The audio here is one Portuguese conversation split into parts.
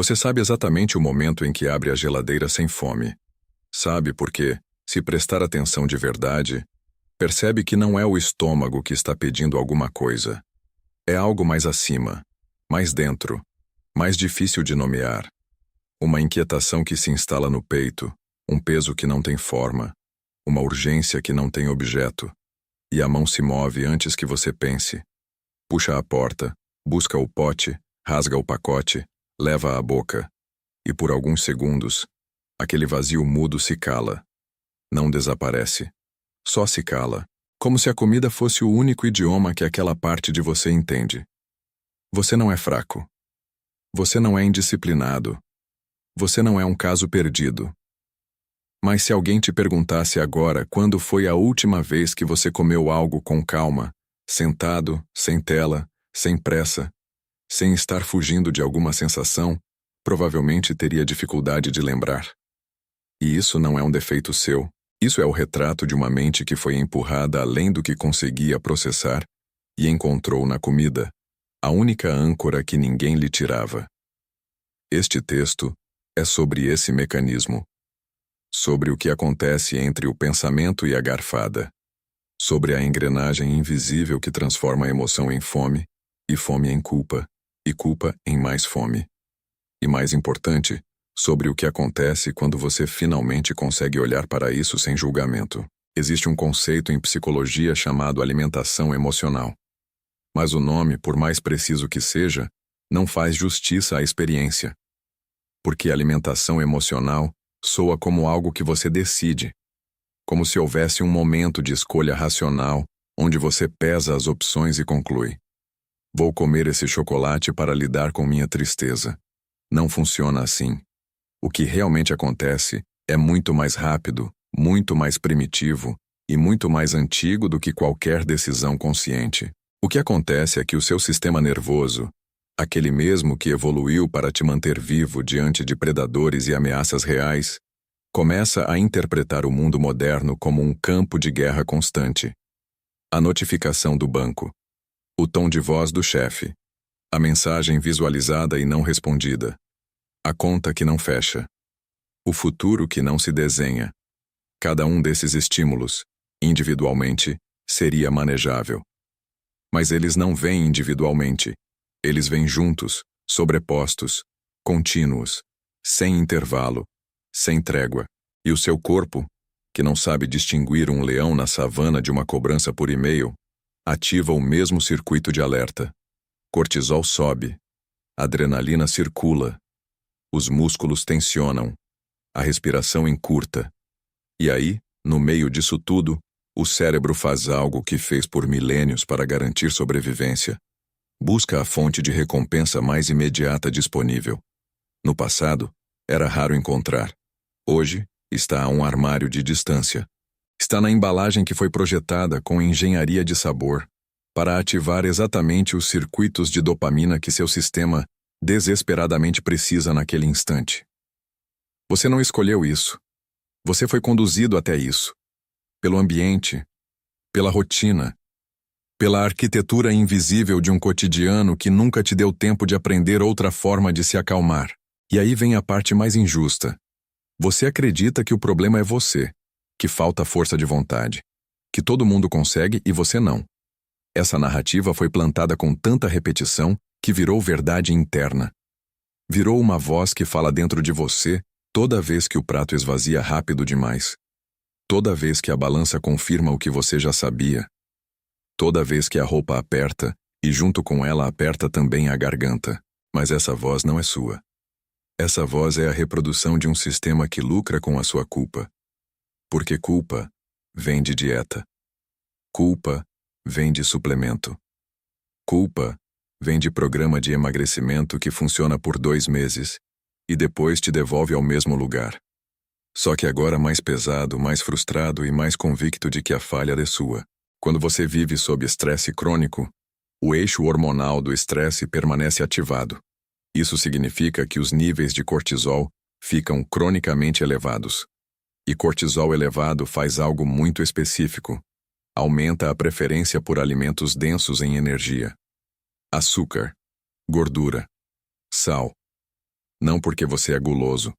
Você sabe exatamente o momento em que abre a geladeira sem fome. Sabe porque, se prestar atenção de verdade, percebe que não é o estômago que está pedindo alguma coisa. É algo mais acima, mais dentro, mais difícil de nomear. Uma inquietação que se instala no peito, um peso que não tem forma, uma urgência que não tem objeto. E a mão se move antes que você pense. Puxa a porta, busca o pote, rasga o pacote, leva à boca. E por alguns segundos, aquele vazio mudo se cala. Não desaparece. Só se cala, como se a comida fosse o único idioma que aquela parte de você entende. Você não é fraco. Você não é indisciplinado. Você não é um caso perdido. Mas se alguém te perguntasse agora quando foi a última vez que você comeu algo com calma, sentado, sem tela, sem pressa, sem estar fugindo de alguma sensação, provavelmente teria dificuldade de lembrar. E isso não é um defeito seu. Isso é o retrato de uma mente que foi empurrada além do que conseguia processar e encontrou na comida a única âncora que ninguém lhe tirava. Este texto é sobre esse mecanismo, sobre o que acontece entre o pensamento e a garfada, sobre a engrenagem invisível que transforma a emoção em fome, e fome em culpa, e culpa em mais fome. E mais importante, sobre o que acontece quando você finalmente consegue olhar para isso sem julgamento. Existe um conceito em psicologia chamado alimentação emocional. Mas o nome, por mais preciso que seja, não faz justiça à experiência. Porque alimentação emocional soa como algo que você decide, como se houvesse um momento de escolha racional onde você pesa as opções e conclui: vou comer esse chocolate para lidar com minha tristeza. Não funciona assim. O que realmente acontece é muito mais rápido, muito mais primitivo e muito mais antigo do que qualquer decisão consciente. O que acontece é que o seu sistema nervoso, aquele mesmo que evoluiu para te manter vivo diante de predadores e ameaças reais, começa a interpretar o mundo moderno como um campo de guerra constante. A notificação do banco, o tom de voz do chefe, a mensagem visualizada e não respondida, a conta que não fecha, o futuro que não se desenha. Cada um desses estímulos, individualmente, seria manejável. Mas eles não vêm individualmente. Eles vêm juntos, sobrepostos, contínuos, sem intervalo, sem trégua. E o seu corpo, que não sabe distinguir um leão na savana de uma cobrança por e-mail, ativa o mesmo circuito de alerta. Cortisol sobe, adrenalina circula, os músculos tensionam, a respiração encurta. E aí, no meio disso tudo, o cérebro faz algo que fez por milênios para garantir sobrevivência. Busca a fonte de recompensa mais imediata disponível. No passado, era raro encontrar. Hoje, está a um armário de distância. Está na embalagem que foi projetada com engenharia de sabor, para ativar exatamente os circuitos de dopamina que seu sistema desesperadamente precisa naquele instante. Você não escolheu isso. Você foi conduzido até isso. Pelo ambiente, pela rotina, pela arquitetura invisível de um cotidiano que nunca te deu tempo de aprender outra forma de se acalmar. E aí vem a parte mais injusta. Você acredita que o problema é você, que falta força de vontade, que todo mundo consegue e você não. Essa narrativa foi plantada com tanta repetição que virou verdade interna. Virou uma voz que fala dentro de você toda vez que o prato esvazia rápido demais. Toda vez que a balança confirma o que você já sabia. Toda vez que a roupa aperta e junto com ela aperta também a garganta. Mas essa voz não é sua. Essa voz é a reprodução de um sistema que lucra com a sua culpa. Porque culpa vem de dieta. Culpa vem de suplemento. Culpa vem de programa de emagrecimento que funciona por 2 meses e depois te devolve ao mesmo lugar. Só que agora mais pesado, mais frustrado e mais convicto de que a falha é sua. Quando você vive sob estresse crônico, o eixo hormonal do estresse permanece ativado. Isso significa que os níveis de cortisol ficam cronicamente elevados. E cortisol elevado faz algo muito específico. Aumenta a preferência por alimentos densos em energia. Açúcar, gordura, sal. Não porque você é guloso.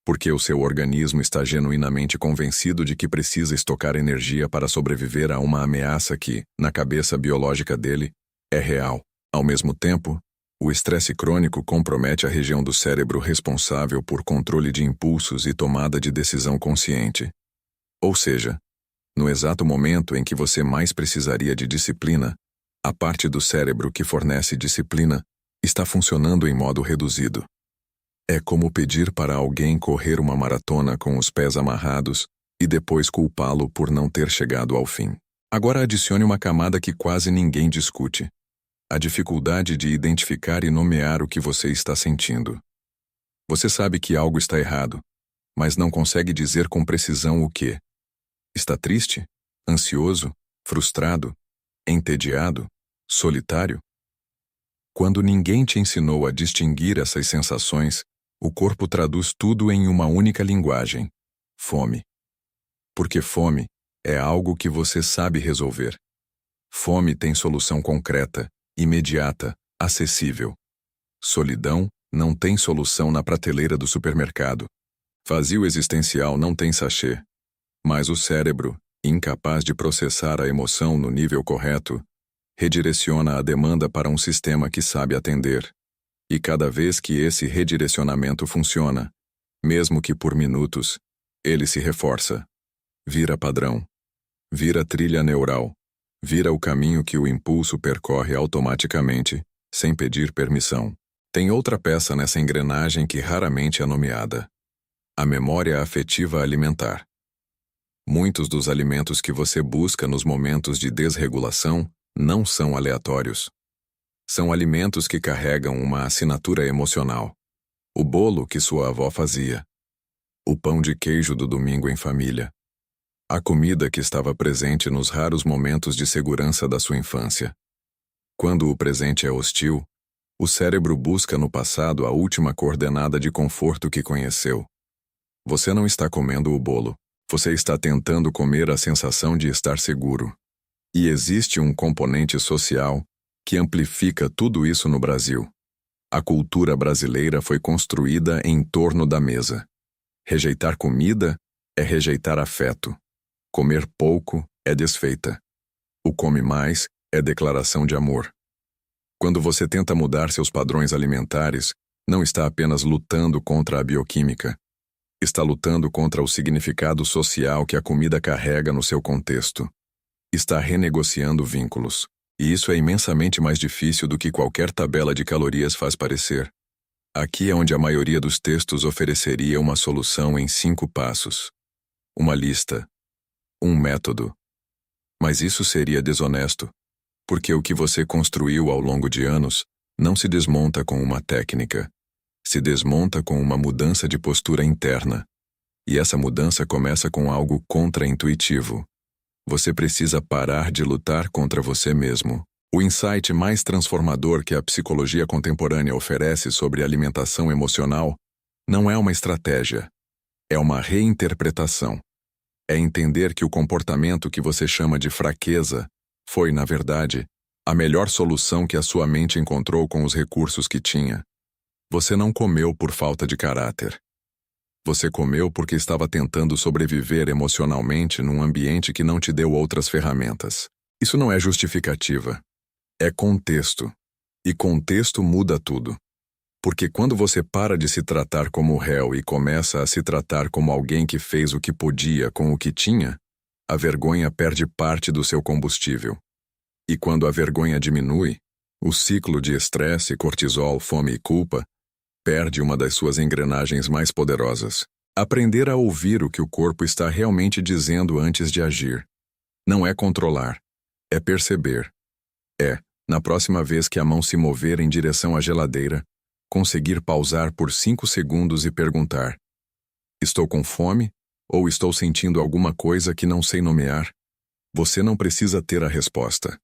Porque o seu organismo está genuinamente convencido de que precisa estocar energia para sobreviver a uma ameaça que, na cabeça biológica dele, é real. Ao mesmo tempo, o estresse crônico compromete a região do cérebro responsável por controle de impulsos e tomada de decisão consciente. Ou seja, no exato momento em que você mais precisaria de disciplina, a parte do cérebro que fornece disciplina está funcionando em modo reduzido. É como pedir para alguém correr uma maratona com os pés amarrados e depois culpá-lo por não ter chegado ao fim. Agora adicione uma camada que quase ninguém discute: a dificuldade de identificar e nomear o que você está sentindo. Você sabe que algo está errado, mas não consegue dizer com precisão o que. Está triste? Ansioso? Frustrado? Entediado? Solitário? Quando ninguém te ensinou a distinguir essas sensações, o corpo traduz tudo em uma única linguagem: fome. Porque fome é algo que você sabe resolver. Fome tem solução concreta, imediata, acessível. Solidão não tem solução na prateleira do supermercado. Vazio existencial não tem sachê. Mas o cérebro, incapaz de processar a emoção no nível correto, redireciona a demanda para um sistema que sabe atender. E cada vez que esse redirecionamento funciona, mesmo que por minutos, ele se reforça. Vira padrão. Vira trilha neural. Vira o caminho que o impulso percorre automaticamente, sem pedir permissão. Tem outra peça nessa engrenagem que raramente é nomeada: a memória afetiva alimentar. Muitos dos alimentos que você busca nos momentos de desregulação não são aleatórios. São alimentos que carregam uma assinatura emocional. O bolo que sua avó fazia. O pão de queijo do domingo em família. A comida que estava presente nos raros momentos de segurança da sua infância. Quando o presente é hostil, o cérebro busca no passado a última coordenada de conforto que conheceu. Você não está comendo o bolo. Você está tentando comer a sensação de estar seguro. E existe um componente social que amplifica tudo isso no Brasil. A cultura brasileira foi construída em torno da mesa. Rejeitar comida é rejeitar afeto. Comer pouco é desfeita. O come mais é declaração de amor. Quando você tenta mudar seus padrões alimentares, não está apenas lutando contra a bioquímica. Está lutando contra o significado social que a comida carrega no seu contexto. Está renegociando vínculos. E isso é imensamente mais difícil do que qualquer tabela de calorias faz parecer. Aqui é onde a maioria dos textos ofereceria uma solução em 5 passos. Uma lista. Um método. Mas isso seria desonesto, porque o que você construiu ao longo de anos não se desmonta com uma técnica. Se desmonta com uma mudança de postura interna. E essa mudança começa com algo contra-intuitivo. Você precisa parar de lutar contra você mesmo. O insight mais transformador que a psicologia contemporânea oferece sobre alimentação emocional não é uma estratégia, é uma reinterpretação. É entender que o comportamento que você chama de fraqueza foi, na verdade, a melhor solução que a sua mente encontrou com os recursos que tinha. Você não comeu por falta de caráter. Você comeu porque estava tentando sobreviver emocionalmente num ambiente que não te deu outras ferramentas. Isso não é justificativa. É contexto. E contexto muda tudo. Porque quando você para de se tratar como réu e começa a se tratar como alguém que fez o que podia com o que tinha, a vergonha perde parte do seu combustível. E quando a vergonha diminui, o ciclo de estresse, cortisol, fome e culpa perde uma das suas engrenagens mais poderosas. Aprender a ouvir o que o corpo está realmente dizendo antes de agir. Não é controlar, é perceber. É, na próxima vez que a mão se mover em direção à geladeira, conseguir pausar por 5 segundos e perguntar: estou com fome ou estou sentindo alguma coisa que não sei nomear? Você não precisa ter a resposta.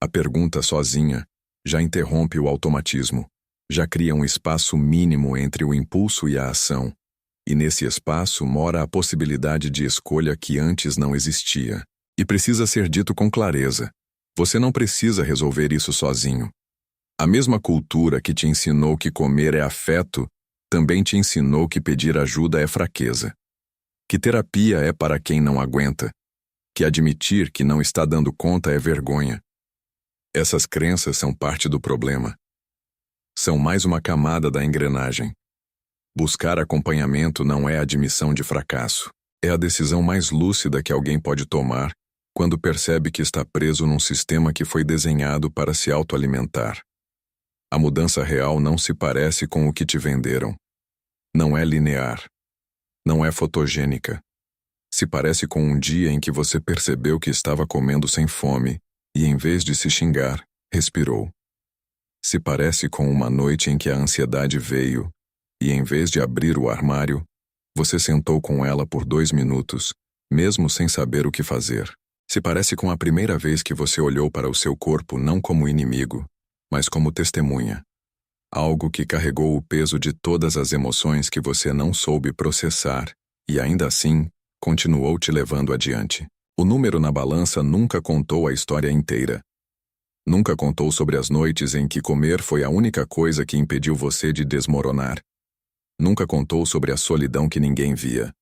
A pergunta sozinha já interrompe o automatismo. Já cria um espaço mínimo entre o impulso e a ação, e nesse espaço mora a possibilidade de escolha que antes não existia. E precisa ser dito com clareza: você não precisa resolver isso sozinho. A mesma cultura que te ensinou que comer é afeto Também te ensinou que pedir ajuda é fraqueza, que terapia é para quem não aguenta, que admitir que não está dando conta é vergonha. Essas crenças são parte do problema. São mais uma camada da engrenagem. Buscar acompanhamento não é admissão de fracasso. É a decisão mais lúcida que alguém pode tomar quando percebe que está preso num sistema que foi desenhado para se autoalimentar. A mudança real não se parece com o que te venderam. Não é linear. Não é fotogênica. Se parece com um dia em que você percebeu que estava comendo sem fome e, em vez de se xingar, respirou. Se parece com uma noite em que a ansiedade veio e, em vez de abrir o armário, você sentou com ela por 2 minutos, mesmo sem saber o que fazer. Se parece com a primeira vez que você olhou para o seu corpo não como inimigo, mas como testemunha. Algo que carregou o peso de todas as emoções que você não soube processar e, ainda assim, continuou te levando adiante. O número na balança nunca contou a história inteira. Nunca contou sobre as noites em que comer foi a única coisa que impediu você de desmoronar. Nunca contou sobre a solidão que ninguém via.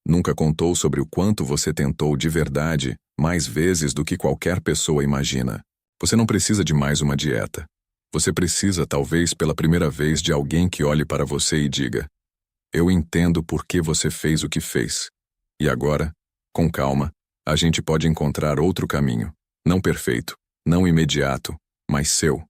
Nunca contou sobre o quanto você tentou de verdade mais vezes do que qualquer pessoa imagina. Você não precisa de mais uma dieta. Você precisa, talvez pela primeira vez, de alguém que olhe para você e diga: eu entendo por que você fez o que fez. E agora, com calma, a gente pode encontrar outro caminho. Não perfeito, não imediato, mas seu.